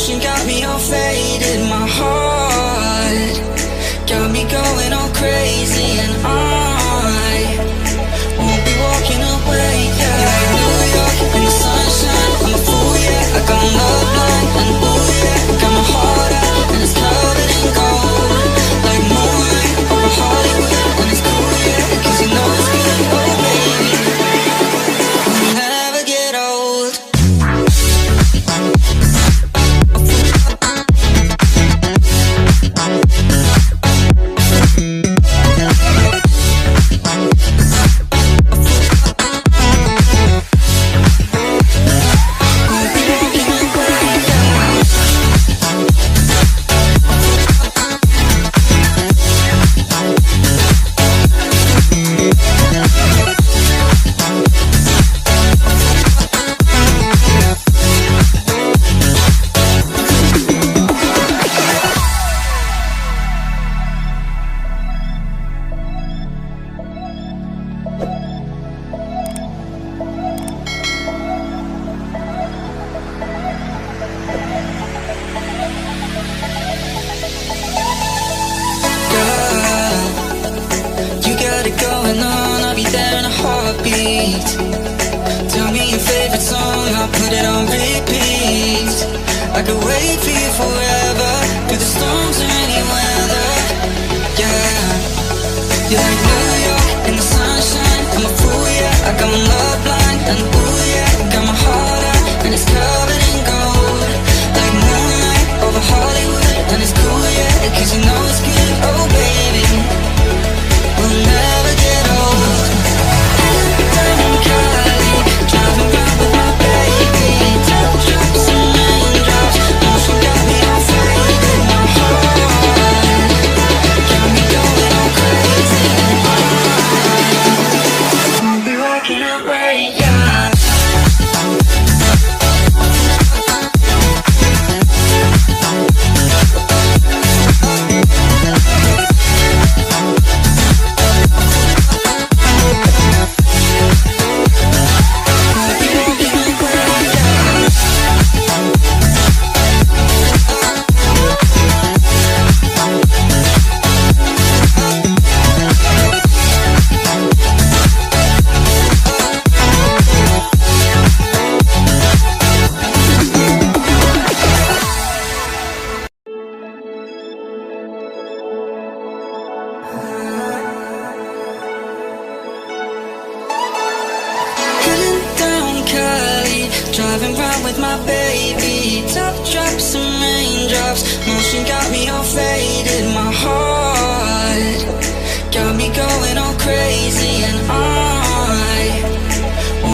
Motion got me all faded. My heart got me going all crazy, and I won't be walking away. Yeah, like New York in the sunshine, I'm a fool, yeah. I got my love blind, and ooh yeah, got my heart out, and it's covered in gold. Like moonlight over Hollywood, and it's cool, yeah, 'cause you know it's good, oh baby. We'll never get old. Tell me your favorite song, I'll put it on repeat. I could wait for you forever, through the storms or any weather. Yeah, you're like New York in the sunshine, I'm a fool, yeah. I got my love blind, and ooh yeah, got my heart out, and it's covered in gold. Like moonlight over Hollywood, and it's cool, yeah, 'cause you know it's good, oh baby. We'll never get old. Driving round with my baby, top drops and raindrops. Motion got me all faded. My heart got me going all crazy. I'll be walking away, yeah. Driving round with my baby, top drops and raindrops. Motion got me all faded. My